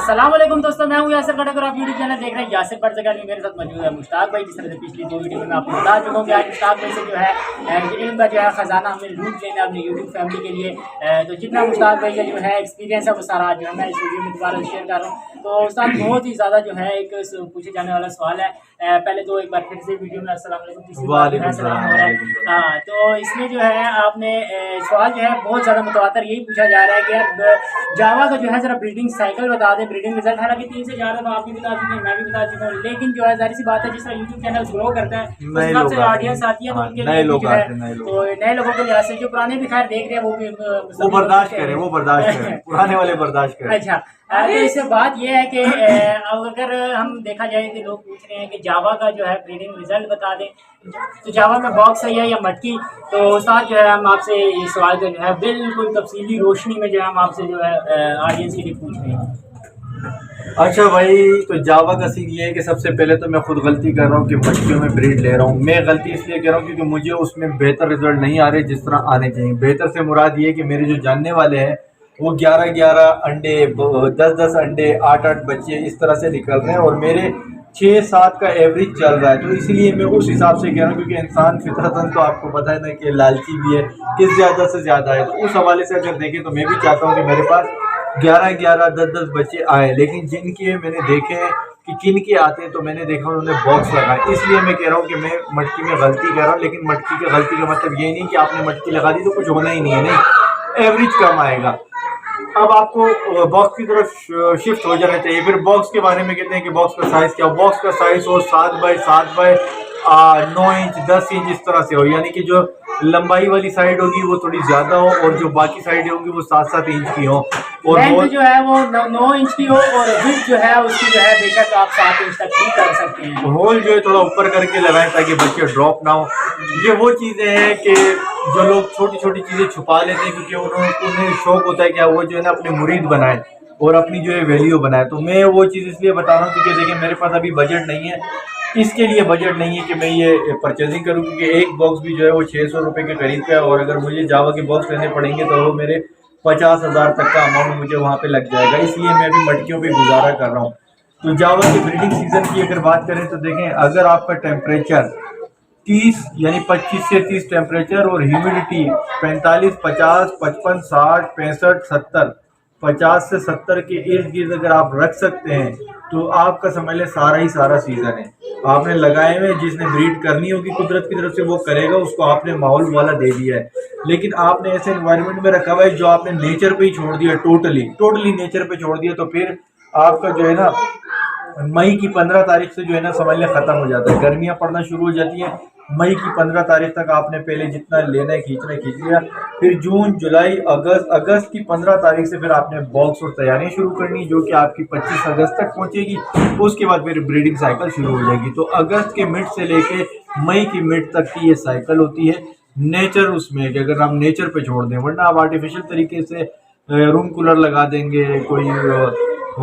अस्सलाम वालेकुम दोस्तों, मैं हूं यासिर खटक और आप यूट्यूब चैनल देख रहे हैं यासिर बर्ड्स अकेडमी। मेरे साथ मौजूद है मुश्ताक भाई। जिस तरह से पिछली दो वीडियो में मैं आपको बता चुका हूं कि आज मुश्ताक भाई से जो है इल्म का जो है ख़जाना हमें लूट लेना है अपनी यूट्यूब फैमिली के लिए। तो जितना मुश्ताक भाई का जो है एक्सपीरियंस है वो सारा जो है मैं इस वीडियो में दोबारा शेयर कर रहा हूँ। तो उस्ताद बहुत ही ज़्यादा जो है एक पूछे जाने वाला सवाल है। पहले तो एक बार फिर से वीडियो में अस्सलाम वालेकुम सलाम हो रहा है। हाँ, तो इसमें जो है आपने सवाल जो है बहुत ज़्यादा मुतवातर यही पूछा जा रहा है कि यार जावा का जो है ज़रा ब्रीडिंग साइकिल बता दें, ब्रीडिंग रिजल्ट। हालांकि 3 से ज़्यादा तो आप भी बता चुके हैं, मैं भी बता चुका हूँ, लेकिन जो है जाहिर सी बात है जिस तरह यूट्यूब चैनल ग्रो करता है उस हिसाब से ऑडियंस आती है, तो उनके लिए जो है तो नए लोगों के लिहाज से जो पुराने भी खैर देख रहे हैं वो भी वो बर्दाश्त करें पुराने वाले बर्दाश्त करें। अच्छा, तो इससे बात यह है कि अगर हम देखा जाए कि लोग पूछ रहे हैं कि जावा का जो है ब्रीडिंग रिजल्ट बता दें, तो जावा में बॉक्स सही है या मटकी। तो साथ जो है हम आपसे ये सवाल का जो है बिल्कुल तफसीली रोशनी में जो है हम आपसे जो है ऑडियंस के लिए पूछ रहे हैं। अच्छा भाई, तो जावा का सीन ये है कि सबसे पहले तो मैं खुद गलती कर रहा हूँ कि मटकियों में ब्रीड ले रहा हूँ। मैं गलती इसलिए कर रहा हूँ क्योंकि मुझे उसमें बेहतर रिजल्ट नहीं आ रहे जिस तरह आने चाहिए। बेहतर से मुराद ये कि मेरे जो जानने वाले हैं वो 11-11 अंडे, 10-10 अंडे, 8-8 बच्चे इस तरह से निकल रहे हैं और मेरे 6-7 का एवरेज चल रहा है। तो इसलिए मैं उस हिसाब से कह रहा हूँ क्योंकि इंसान फितरतन तो आपको पता है ना कि लालची भी है कि ज़्यादा से ज़्यादा है। तो उस हवाले से अगर देखें तो मैं भी चाहता हूँ कि मेरे पास 11-11, 10-10 बच्चे आए, लेकिन जिनके मैंने देखे हैं कि किन के आते हैं तो मैंने देखा उन्होंने बॉक्स लगाए। इसलिए मैं कह रहा हूँ कि मैं मटकी में गलती कर रहा हूँ, लेकिन मटकी की गलती का मतलब ये नहीं कि आपने मटकी लगा दी तो कुछ होना ही नहीं है, नहीं, एवरेज कम आएगा। अब आपको बॉक्स की तरफ शिफ्ट हो जाना चाहिए। फिर बॉक्स के बारे में कहते हैं कि बॉक्स का साइज़ क्या हो। बॉक्स का साइज़ हो 7x7x9 इंच, 10 इंच इस तरह से हो, यानी कि जो लंबाई वाली साइड होगी वो थोड़ी ज़्यादा हो और जो बाकी साइड होगी वो 7-7 इंच की हो और लेंथ जो है वो 9 इंच की हो और विड्थ जो है उसकी जो है बेशक आप 7 इंच तक भी कर सकते हैं। होल जो है थोड़ा ऊपर करके लगाएं ताकि बच्चे ड्रॉप ना हो। ये वो चीज़ें हैं कि जो लोग छोटी छोटी चीज़ें छुपा लेते हैं क्योंकि उन्हें शौक होता है कि वो जो है ना अपने मुरीद बनाए और अपनी जो है वैल्यू बनाए। तो मैं वो चीज़ इसलिए बता रहा हूँ क्योंकि देखिए मेरे पास अभी बजट नहीं है, इसके लिए बजट नहीं है कि मैं ये परचेजिंग करूँ क्योंकि एक बॉक्स भी जो है वो 600 रुपये के करीब का है और अगर मुझे जावा के बॉक्स लेने पड़ेंगे तो वो मेरे 50,000 तक का अमाउंट मुझे वहाँ पे लग जाएगा। इसलिए मैं अभी मटकियों पे गुजारा कर रहा हूँ। तो जावा के ब्रीडिंग सीजन की अगर बात करें तो देखें, अगर आपका टेम्परेचर 30 यानी 25 से 30 टेम्परेचर और ह्यूमिडिटी 45, 50, 55, 60, 65, 70, 50 से 70 के इर्द गिर्द अगर आप रख सकते हैं तो आपका समझ लें सारा ही सारा सीजन है। आपने लगाए हुए, जिसने ब्रीड करनी होगी कुदरत की तरफ से वो करेगा, उसको आपने माहौल वाला दे दिया है। लेकिन आपने ऐसे एनवायरनमेंट में रखा हुआ है जो आपने नेचर पे ही छोड़ दिया, टोटली नेचर पे छोड़ दिया, तो फिर आपका जो है ना मई की 15 तारीख से जो है ना समझ लें ख़त्म हो जाता है। गर्मियाँ पड़ना शुरू हो जाती हैं, मई की 15 तारीख तक आपने पहले जितना लेना है खींचना है खींच लिया। फिर जून, जुलाई, अगस्त की 15 तारीख से फिर आपने बॉक्स और तैयारियां शुरू करनी जो कि आपकी 25 अगस्त तक पहुंचेगी। उसके बाद फिर ब्रीडिंग साइकिल शुरू हो जाएगी। तो अगस्त के मिड से लेके मई की मिड तक की ये साइकिल होती है नेचर उसमें, कि अगर हम नेचर पे छोड़ दें, वरना आप आर्टिफिशियल तरीके से रूम कूलर लगा देंगे, कोई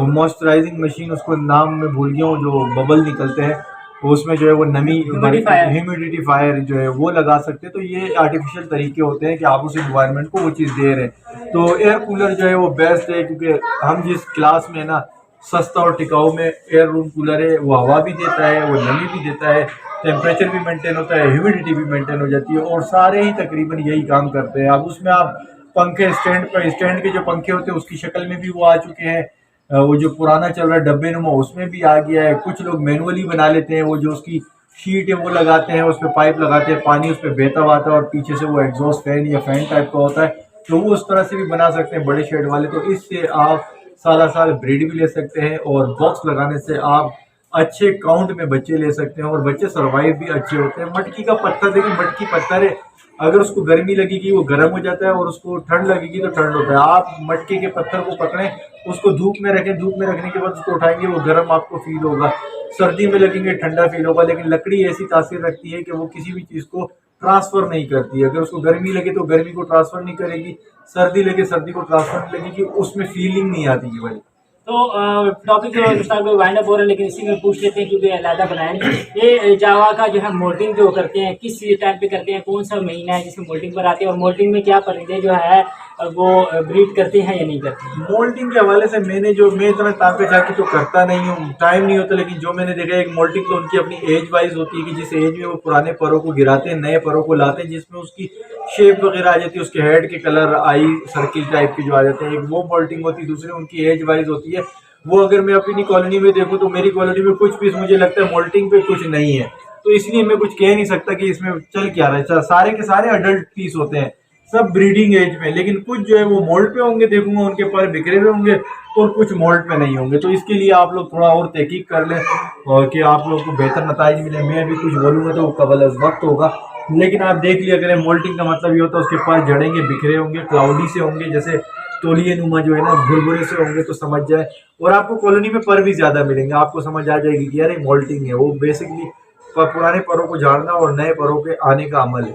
मॉइस्चराइजिंग मशीन, उसको नाम में भूल गया हूँ, जो बबल निकलते हैं उसमें जो है वो नमी ह्यूमिडिफायर जो है वो लगा सकते हैं। तो ये आर्टिफिशियल तरीके होते हैं कि आप उस एनवायरनमेंट को वो चीज़ दे रहे हैं। तो एयर कूलर जो है वो बेस्ट है क्योंकि हम जिस क्लास में ना सस्ता और टिकाऊ में एयर रूम कूलर है, वो हवा भी देता है, वो नमी भी देता है, टेम्परेचर भी मेंटेन होता है, ह्यूमिडिटी भी मेंटेन हो जाती है और सारे ही तकरीबन यही काम करते हैं। अब उसमें आप पंखे स्टैंड के जो पंखे होते हैं उसकी शक्ल में भी वो आ चुके हैं। वो जो पुराना चल रहा है डब्बे नुमा उसमें भी आ गया है। कुछ लोग मैनुअली बना लेते हैं, वो जो उसकी शीट है वो लगाते हैं, उस पर पाइप लगाते हैं, पानी उस पर बहता हुआ आता है और पीछे से वो एग्जॉस्ट फैन या फैन टाइप का होता है, तो वो उस तरह से भी बना सकते हैं बड़े शेड वाले। तो इससे आप साल साल ब्रीड भी ले सकते हैं और बॉक्स लगाने से आप अच्छे काउंट में बच्चे ले सकते हैं और बच्चे सर्वाइव भी अच्छे होते हैं। मटकी का पत्थर देखिए, मटकी पत्थर है, अगर उसको गर्मी लगेगी वो गर्म हो जाता है और उसको ठंड लगेगी तो ठंड होता है। आप मटके के पत्थर को पकड़ें, उसको धूप में रखें, धूप में रखने के बाद उसको उठाएंगे वो गर्म आपको फील होगा, सर्दी में लगेंगे ठंडा फील होगा। लेकिन लकड़ी ऐसी तासीर रखती है कि वो किसी भी चीज़ को ट्रांसफ़र नहीं करती है। अगर उसको गर्मी लगे तो गर्मी को ट्रांसफ़र नहीं करेगी, सर्दी लगे सर्दी को ट्रांसफ़र नहीं लगेगी, उसमें फीलिंग नहीं आती है भाई। तो टॉपिक मुश्ताक भाई वाइंड अप हो रहा है, लेकिन इसी में पूछ लेते हैं क्योंकि अलहदा बनाए ये जावा का जो है मोल्डिंग जो करते हैं किस टाइम पे करते हैं, कौन सा महीना है जिसमें मोल्डिंग पर आती है और मोल्डिंग में क्या परिंदे जो है वो ब्रीड करते हैं या नहीं करते? मोल्टिंग के हवाले से मैं इतना ताके झाकी तो करता नहीं हूँ, टाइम नहीं होता, लेकिन जो मैंने देखा है एक मोल्टिंग तो उनकी अपनी एज वाइज होती है कि जिस एज में वो पुराने परों को गिराते हैं, नए परों को लाते हैं, जिसमें उसकी शेप वगैरह आ जाती है, उसके हेड के कलर आई सर्किल टाइप के जो आ जाते हैं, एक वो मोल्टिंग होती है, दूसरी उनकी एज वाइज होती है। वो अगर मैं अपनी कॉलोनी में देखूँ तो मेरी कॉलोनी में कुछ पीस मुझे लगता है मोल्टिंग पे कुछ नहीं है, तो इसलिए मैं कुछ कह नहीं सकता कि इसमें चल क्या रहा है। सारे के सारे अडल्ट पीस होते हैं, सब ब्रीडिंग एज में, लेकिन कुछ जो है वो मोल्ड पे होंगे, देखूंगा उनके पर बिखरे हुए होंगे, और कुछ मोल्ड पे नहीं होंगे। तो इसके लिए आप लोग थोड़ा और तहकीक कर लें और कि आप लोगों को बेहतर नताइज मिले। मैं भी कुछ बोलूँगा तो वो कबल अज़ वक्त होगा, लेकिन आप देख लिया करें मोल्टिंग का मतलब ये होता है उसके पर झड़ेंगे, बिखरे होंगे, क्लाउडी से होंगे, जैसे तोलिए नुमा जो है ना भुरभुरे से होंगे, तो समझ जाए। और आपको कॉलोनी में पर भी ज्यादा मिलेंगे, आपको समझ आ जाएगी कि यार ये मोल्टिंग है, वो बेसिकली पुराने परों को झाड़ना और नए परों के आने का अमल है।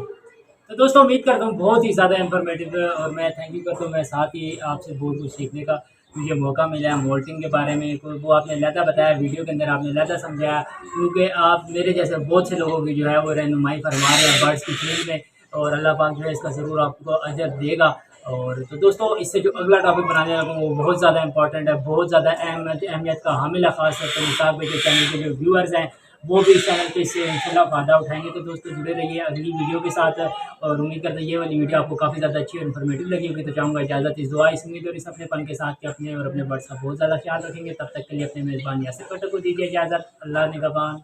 तो दोस्तों उम्मीद करता हूँ बहुत ही ज़्यादा इन्फॉर्मेटिव है, और मैं थैंक यू करता हूँ, मैं साथ ही आपसे बहुत कुछ सीखने का मुझे मौका मिला है मोल्टिंग के बारे में। वो आपने लहदा बताया वीडियो के अंदर, आपने लहदा समझाया, क्योंकि आप मेरे जैसे बहुत से लोगों की जो है वो रहनुमाई फरमा रहे हैं बर्ड्स की फील्ड में, और अल्लाह पाक जो है इसका ज़रूर आपको अजर देगा। और तो दोस्तों इससे जो अगला टॉपिक बनाने लगा हूँ वो बहुत ज़्यादा इंपॉर्टेंट है, बहुत ज़्यादा अहमियत का हामिल है, ख़ासतौर पर मुश्ताक भाई के चैनल के जो व्यूअर्स हैं वो भी इस चैनल पे इससे इंशाल्लाह फ़ायदा उठाएंगे। तो दोस्तों जुड़े रहिए अगली वीडियो के साथ, और उम्मीद करते हैं ये वाली वीडियो आपको काफ़ी ज़्यादा अच्छी और इन्फॉर्मेटिव लगी होगी। तो चाहूँगा इजाज़त, इस दुआ, इस उम्मीद और इस अपनेपन के साथ कि अपने और अपने बर्ड्स का बहुत ज़्यादा ख्याल रखेंगे। तब तक के लिए अपने मेज़बान यासिर कोटक को दीजिए इजाज़त। अल्लाह निगहबान।